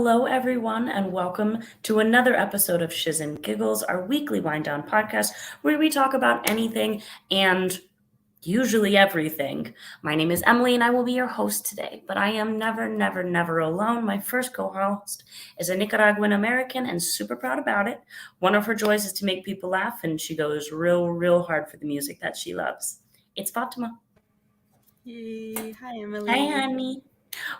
Hello, everyone, and welcome to another episode of Shiz and Giggles, our weekly wind down podcast where we talk about anything and usually everything. My name is Emily, and I will be your host today. But I am never, never, never alone. My first co host is a Nicaraguan American and super proud about it. One of her joys is to make people laugh, and she goes real, real hard for the music that she loves. It's Fatima. Yay. Hi, Hi, Emily. honey.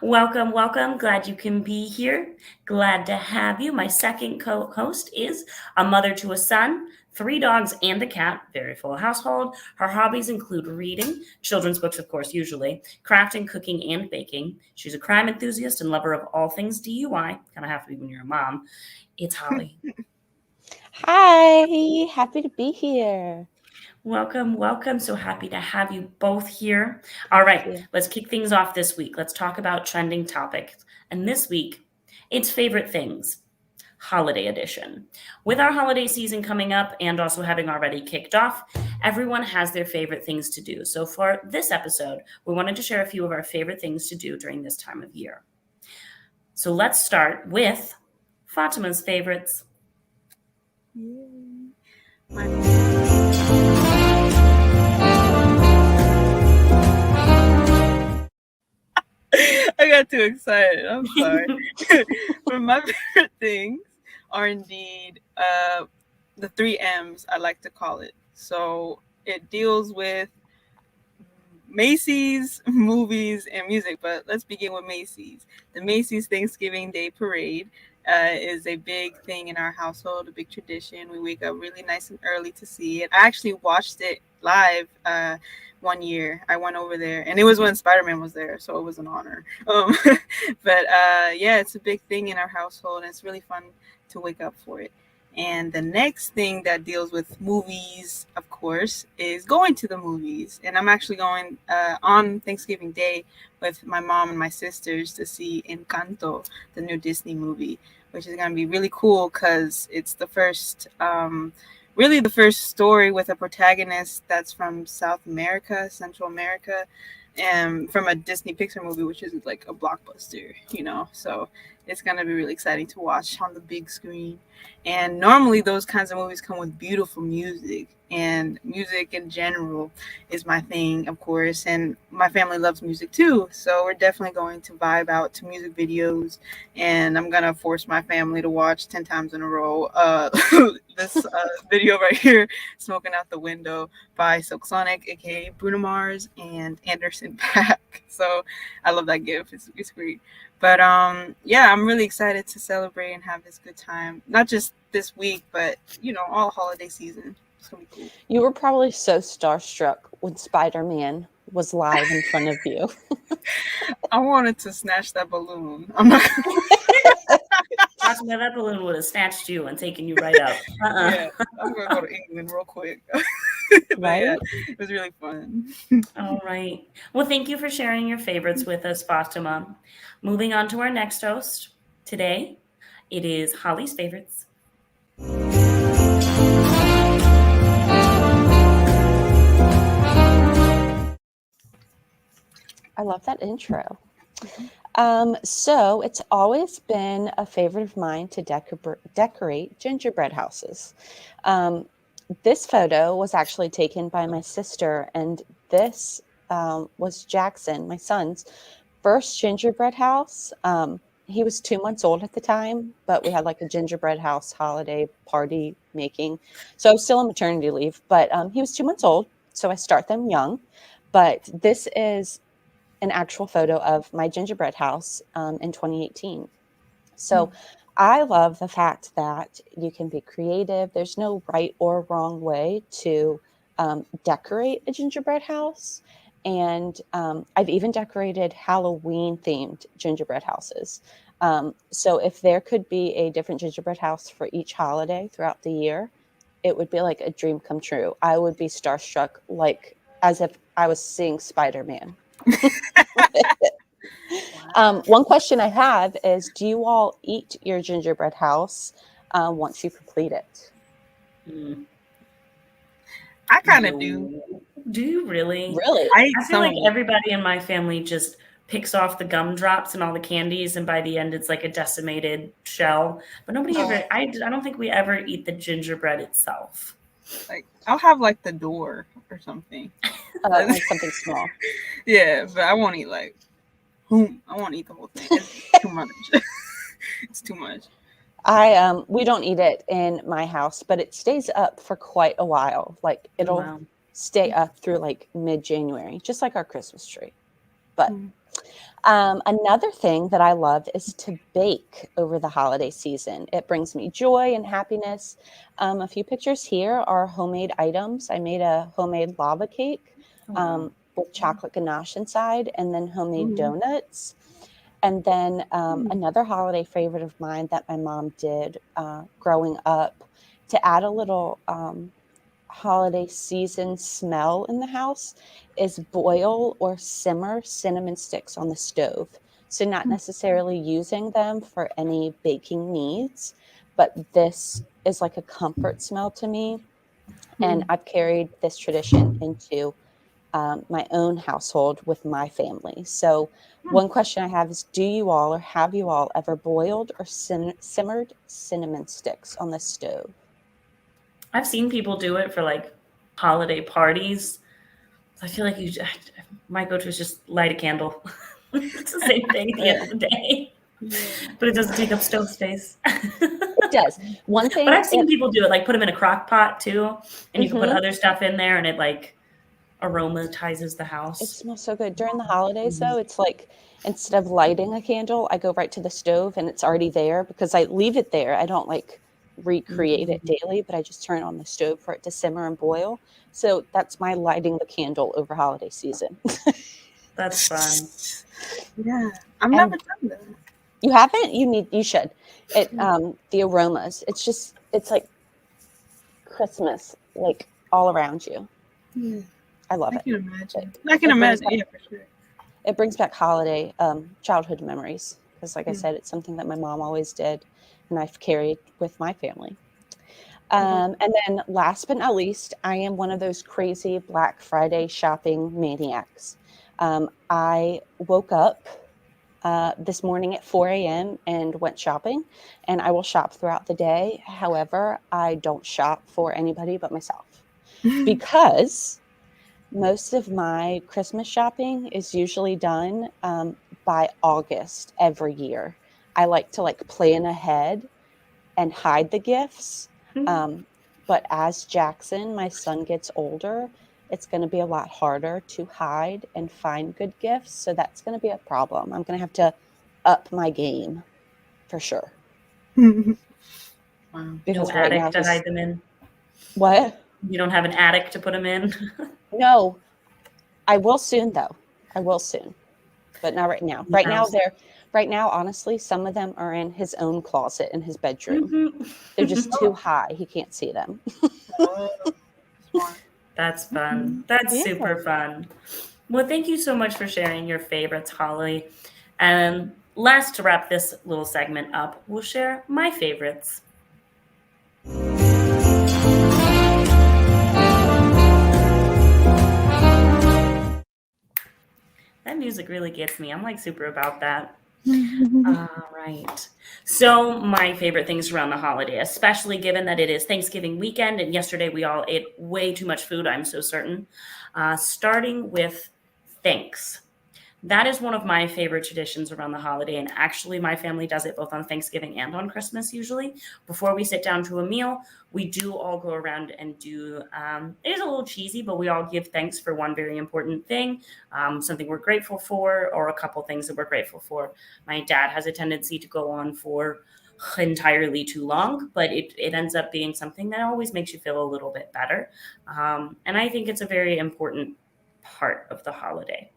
Welcome, welcome. Glad you can be here. Glad to have you. My second co host is a mother to a son, three dogs, and a cat. Very full household. Her hobbies include reading, children's books, of course, usually, crafting, cooking, and baking. She's a crime enthusiast and lover of all things DUI. Kind of have to be when you're a mom. It's Holly. Hi, happy to be here. Welcome, welcome. So happy to have you both here. All right, Yeah. let's kick things off this week. Let's talk about trending topics. And this week, it's favorite things, holiday edition. With our holiday season coming up and also having already kicked off, everyone has their favorite things to do. So for this episode, we wanted to share a few of our favorite things to do during this time of year. So let's start with Fatima's favorites. Yay. My I got too excited. I'm sorry. But my favorite things are indeed the three M's, I like to call it. So it deals with Macy's, movies, and music. But let's begin with Macy's. The Macy's Thanksgiving Day Parade is a big thing in our household, a big tradition. We wake up really nice and early to see it. I actually watched it live one year. I went over there, and it was when Spider-Man was there, so it was an honor. But yeah, it's a big thing in our household, and it's really fun to wake up for it. And the next thing that deals with movies, of course, is going to the movies. And I'm actually going on Thanksgiving Day with my mom and my sisters to see Encanto, the new Disney movie, which is going to be really cool because it's the first, really the first story with a protagonist that's from South America, Central America, and from a Disney Pixar movie, which is like a blockbuster, So it's going to be really exciting to watch on the big screen. And normally those kinds of movies come with beautiful music, and music in general is my thing, of course. And my family loves music too. So we're definitely going to vibe out to music videos. And I'm going to force my family to watch 10 times in a row this video right here, Smoking Out the Window by Silk Sonic, aka Bruno Mars and Anderson .Paak. So I love that gift. It's great. But yeah, I'm really excited to celebrate and have this good time. Not just this week, but all holiday season. It's gonna be cool. You were probably so starstruck when Spider-Man was live in front of you. I wanted to snatch that balloon. I'm not gonna Fatima, that balloon would have snatched you and taken you right up. Yeah, I'm gonna go to England real quick. But Right? yeah, it was really fun. All right. Well, thank you for sharing your favorites with us, Fatima. Moving on to our next host today, it is Holly's favorites. I love that intro. So it's always been a favorite of mine to decorate gingerbread houses. This photo was actually taken by my sister, and this was Jackson, my son's first gingerbread house. He was 2 months old at the time, but we had like a gingerbread house holiday party making. So I was still on maternity leave, but he was 2 months old, so I start them young. But this is an actual photo of my gingerbread house in 2018. So I love the fact that you can be creative. There's no right or wrong way to decorate a gingerbread house. And I've even decorated Halloween themed gingerbread houses. So if there could be a different gingerbread house for each holiday throughout the year, it would be like a dream come true. I would be starstruck, like as if I was seeing Spider-Man. One question I have is, do you all eat your gingerbread house once you complete it? I kind of do. Do you really? Really? I eat I feel some like of it. everybody in my family just picks off the gumdrops and all the candies, and by the end it's like a decimated shell. But nobody ever, I don't think we ever eat the gingerbread itself. Like I'll have like the door or something. Like something small. Yeah, but I won't eat like. I won't eat the whole thing. It's too much. It's too much. We don't eat it in my house, but it stays up for quite a while. Like it'll Wow. stay up through like mid-January, just like our Christmas tree. But another thing that I love is to bake over the holiday season. It brings me joy and happiness. A few pictures here are homemade items. I made a homemade lava cake with chocolate ganache inside, and then homemade donuts. And then another holiday favorite of mine that my mom did growing up, to add a little holiday season smell in the house, is boil or simmer cinnamon sticks on the stove. So not necessarily using them for any baking needs, but this is like a comfort smell to me. And I've carried this tradition into my own household with my family. So one question I have is, do you all or have you all ever boiled or simmered cinnamon sticks on the stove? I've seen people do it for like holiday parties. I feel like my go-to is just light a candle. It's the same thing at the end of the day, but it doesn't take up stove space. It does. One thing, But I've seen people do it, like put them in a crock pot too, and you can put Mhm. other stuff in there, and it like aromatizes the It house. smells so good. During the holidays, though, it's like instead of lighting a candle, I go right to the stove and it's already there because I leave it there. I don't like recreate it daily, but I just turn it on the stove for it to simmer and boil. So that's my lighting the candle over holiday season. That's fun. Yeah, I've And never done that. you haven't? You should. It the aromas. It's like Christmas, like all around you. Yeah, I love I it. can imagine. I can It brings imagine. Yeah, for sure. It brings back holiday childhood memories because, like I said, it's something that my mom always did, and I've carried with my family. And then, last but not least, I am one of those crazy Black Friday shopping maniacs. I woke up this morning at 4 a.m. and went shopping, and I will shop throughout the day. However, I don't shop for anybody but myself because most of my Christmas shopping is usually done by August every year. I like to like plan ahead and hide the gifts. But as Jackson, my son, gets older, it's going to be a lot harder to hide and find good gifts. So that's going to be a problem. I'm going to have to up my game for sure. Wow. Because No right now attic to he's hide them in. what? You don't have an attic to put them in. No, I will soon though. I will soon. But not right now. Right now, honestly, some of them are in his own closet in his bedroom. They're just too high. He can't see them. Smart. That's fun. That's Yeah. super fun. Well, thank you so much for sharing your favorites, Holly. And last, to wrap this little segment up, we'll share my favorites. That music really gets me. I'm like super about that. All right. So my favorite things around the holiday, especially given that it is Thanksgiving weekend, and yesterday we all ate way too much food, I'm so certain. Starting with thanks. That is one of my favorite traditions around the holiday. And actually, my family does it both on Thanksgiving and on Christmas usually. Before we sit down to a meal, we do all go around and do, it is a little cheesy, but we all give thanks for one very important thing, something we're grateful for, or a couple things that we're grateful for. My dad has a tendency to go on for entirely too long, but it ends up being something that always makes you feel a little bit better. And I think it's a very important part of the holiday.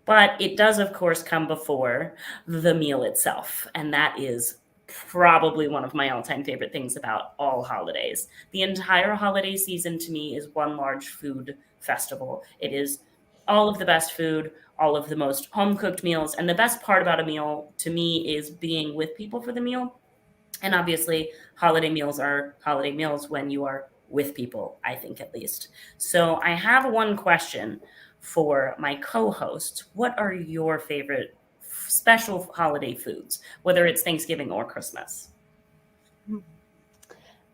But it does, of course, come before the meal itself. And that is probably one of my all-time favorite things about all holidays. The entire holiday season to me is one large food festival. It is all of the best food, all of the most home-cooked meals. And the best part about a meal to me is being with people for the meal. And obviously, holiday meals are holiday meals when you are with people, I think at least. So I have one question for my co-hosts, what are your favorite special holiday foods, whether it's Thanksgiving or Christmas?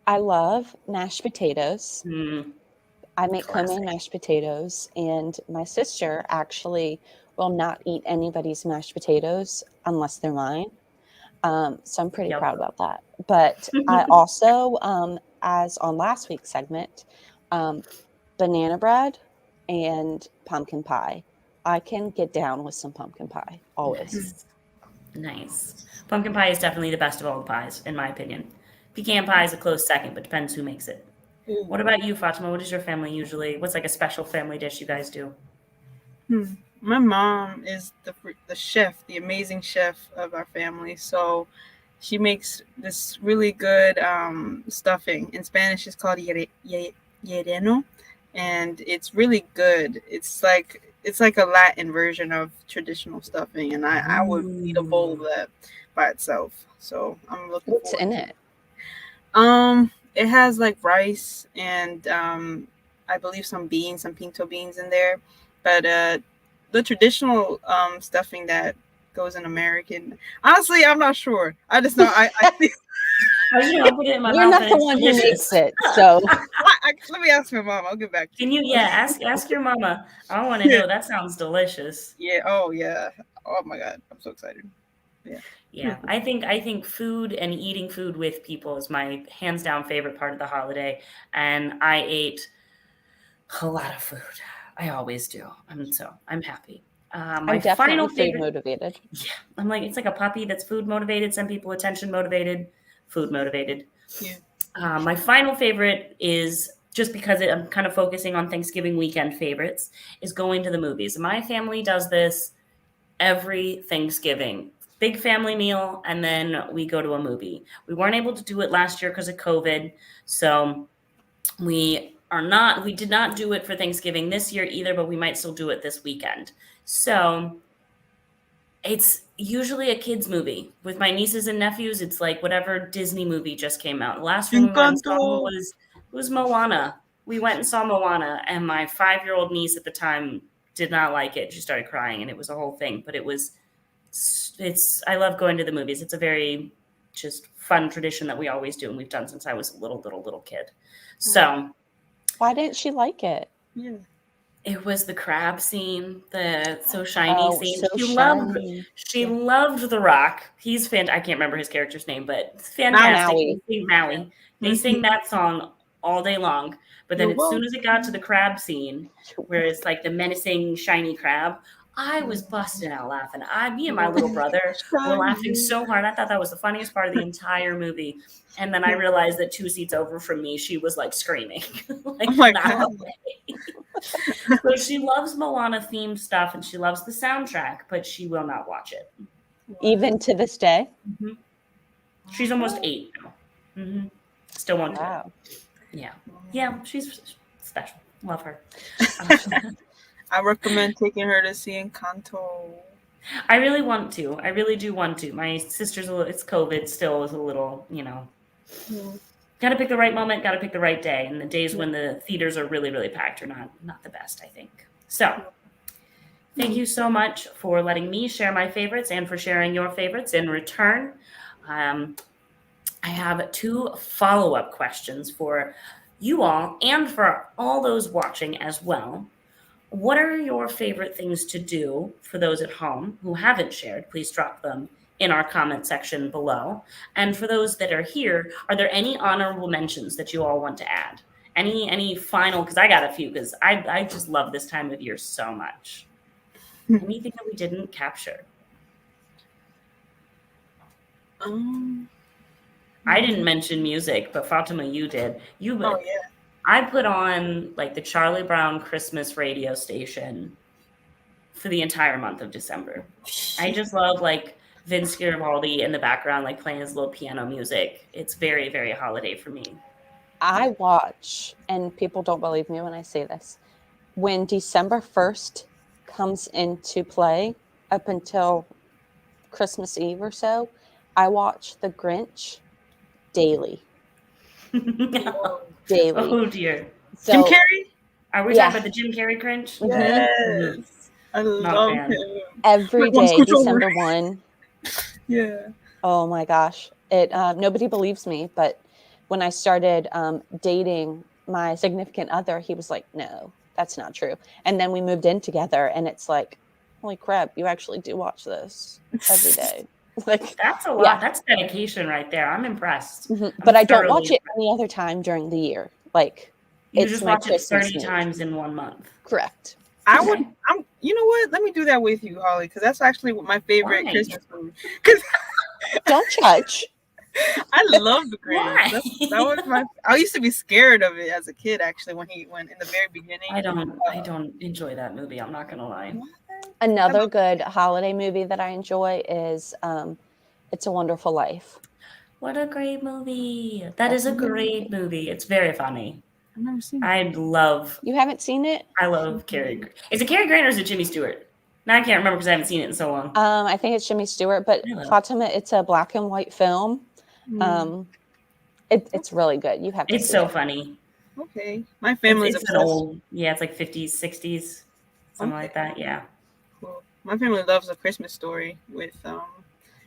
I love mashed potatoes. Mm, I make homemade classic. mashed potatoes, and my sister actually will not eat anybody's mashed potatoes unless they're mine. So I'm pretty Yep. proud about that. But I also, as on last week's segment, banana bread and pumpkin pie. I can get down with some pumpkin pie, always. Nice. Pumpkin pie is definitely the best of all the pies, in my opinion. Pecan pie is a close second, but depends who makes it. What about you, Fatima? What is your family usually? What's like a special family dish you guys do? My mom is the chef, the amazing chef of our family. So she makes this really good stuffing. In Spanish, it's called relleno, and it's really good. It's like a Latin version of traditional stuffing, and I would eat a bowl of that by itself. So I'm looking What's forward in to it? It has like rice and I believe some beans, some pinto beans in there. But the traditional stuffing that goes in American, honestly, I'm not sure. I just know I think I'll put it in my You're mouth not and the it's one who delicious. makes it, so let me ask my mom. I'll get back to Can you. you, ask your mama. I want to know. That sounds delicious. Yeah. Oh yeah. Oh my God. I'm so excited. Yeah. Yeah, I think food and eating food with people is my hands down favorite part of the holiday, and I ate a lot of food. I always do. I'm happy. My I'm final definitely food favorite. motivated. Yeah, I'm like it's like a puppy that's food motivated. Some people attention motivated, food motivated. Yeah. My final favorite is just because I'm kind of focusing on Thanksgiving weekend favorites is going to the movies. My family does this every Thanksgiving. Big family meal, and then we go to a movie. We weren't able to do it last year because of COVID, so we did not do it for Thanksgiving this year either, but we might still do it this weekend. So it's usually a kids movie. With my nieces and nephews, it's like whatever Disney movie just came out. The last one we went and saw Encanto. was Moana. We went and saw Moana, and my 5-year-old niece at the time did not like it. She started crying, and it was a whole thing. But I love going to the movies. It's a very just fun tradition that we always do, and we've done since I was a little kid. So Why didn't she like it? Yeah. it was the crab scene, the so shiny Oh, scene. so shiny. She loved The Rock. He's I can't remember his character's name, but it's Maui. fantastic. They sing Maui. They sing that song all day long. But then as soon as it got to the crab scene, where it's like the menacing shiny crab, I was busting out laughing. Me and my little brother were laughing so hard. I thought that was the funniest part of the entire movie. And then I realized that 2 seats over from me, she was like screaming. Like, Oh my not God. away. So she loves Moana themed stuff and she loves the soundtrack, but she will not watch it. Even to this day? She's almost 8 now. Still won't do it. Wow. Yeah, she's special. Love her. I recommend taking her to see Encanto. I really want to. I really do want to. My sister's it's COVID still is a little, got to pick the right moment, got to pick the right day. And the days when the theaters are really, really packed are not the best, I think. So thank you so much for letting me share my favorites and for sharing your favorites in return. I have 2 follow-up questions for you all and for all those watching as well. What are your favorite things to do for those at home who haven't shared? Please drop them in our comment section below. And for those that are here, are there any honorable mentions that you all want to add? Any final, because I got a few, because I just love this time of year so much. Anything that we didn't capture? I didn't mention music, but Fatima, you did. Oh yeah. I put on like the Charlie Brown Christmas radio station for the entire month of December. I just love like Vince Garibaldi in the background, like playing his little piano music. It's very, very holiday for me. I watch, and people don't believe me when I say this, when December 1st comes into play up until Christmas Eve or so, I watch the Grinch daily. Oh Daily. dear. So Jim Carrey? Are we Yeah. talking about the Jim Carrey Grinch? Mhm. Yes. I Not a love fan. him. Every Wait, one day, scooch over. December 1. Yeah. Oh my gosh. It nobody believes me, but when I started dating my significant other, he was like, "No, that's not true." And then we moved in together, and it's like, "Holy crap, you actually do watch this every day." Like, That's a lot. yeah. That's dedication right there. I'm impressed. Mhm. I'm But I don't watch thoroughly it any other time during the year. Like, You it's just my watch it Christmas 30 movie. times in 1 month. Correct. I Okay. would. You know what? Let me do that with you, Holly, because that's actually my favorite Why? Christmas movie. Because Don't judge. I love the Why? Grinch. That was my. I used to be scared of it as a kid. Actually, when he went in the very beginning. I don't enjoy that movie. I'm not gonna lie. Another good holiday movie that I enjoy is It's a Wonderful Life. What a great movie! That is a great movie. It's very funny. I've never seen it. You haven't seen it? I love Cary. Is it Cary Grant or is it Jimmy Stewart? Now I can't remember because I haven't seen it in so long. I think it's Jimmy Stewart, but I love- Fatima, it's a black and white film. It's really good. You have to It's see so it. funny. Okay, my family's It's an obsessed. old, it's like 50s, 60s, something like that. Yeah. Cool. My family loves A Christmas Story with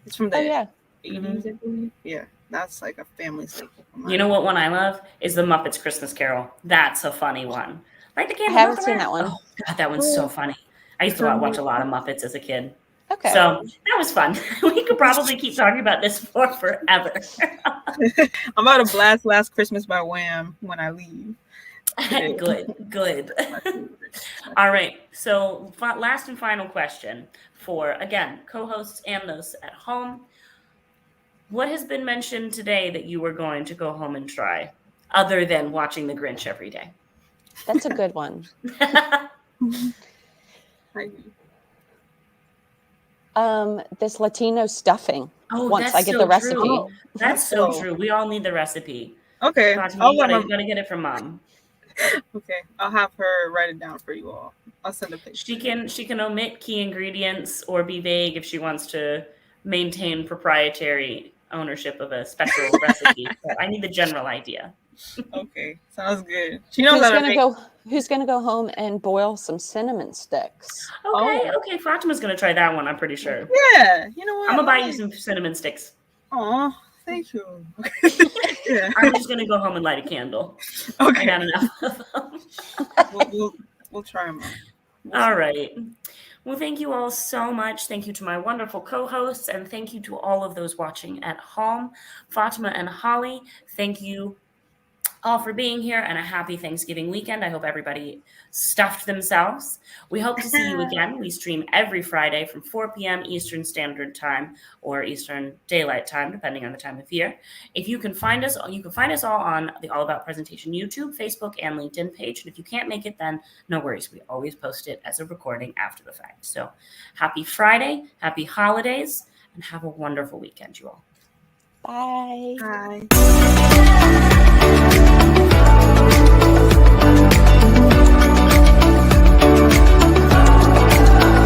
it's from the Oh yeah. 80s, I believe. Yeah, that's like a family staple. You know what one I love is the Muppets Christmas Carol. That's a funny one. Like the I candle. haven't seen that one. Oh God, that one's so funny. I used to watch a lot of Muppets as a kid. Okay. So that was fun. We could probably keep talking about this for forever. I'm about to blast Last Christmas by Wham when I leave. Good. All right. So last and final question for, again, co-hosts and those at home. What has been mentioned today that you were going to go home and try other than watching The Grinch every day? That's a good one. This Latino stuffing. Oh, once that's I get so the recipe. true. That's so true. We all need the recipe. Okay. Fatima, you gotta get it from Mom. Okay, I'll have her write it down for you all. I'll send a picture. She can omit key ingredients or be vague if she wants to maintain proprietary ownership of a special recipe. But I need the general idea. Okay, sounds good. She knows how to make. Who's gonna go home and boil some cinnamon sticks? Okay. Fatima's gonna try that one. I'm pretty sure. Yeah, you know what? I'm gonna buy you some cinnamon sticks. Aw, thank you. Yeah. I'm just gonna go home and light a candle. Okay. I got enough of them. We'll try them out. All right. Well, thank you all so much. Thank you to my wonderful co-hosts, and thank you to all of those watching at home. Fatima and Holly, thank you all for being here, and a happy Thanksgiving weekend. I hope everybody stuffed themselves. We hope to see you again. We stream every Friday from 4 p.m. Eastern Standard Time or Eastern Daylight Time, depending on the time of year. If you can find us, you can find us all on the All About Presentation YouTube, Facebook, and LinkedIn page. And if you can't make it, then no worries. We always post it as a recording after the fact. So happy Friday, happy holidays, and have a wonderful weekend, you all. Bye. Bye.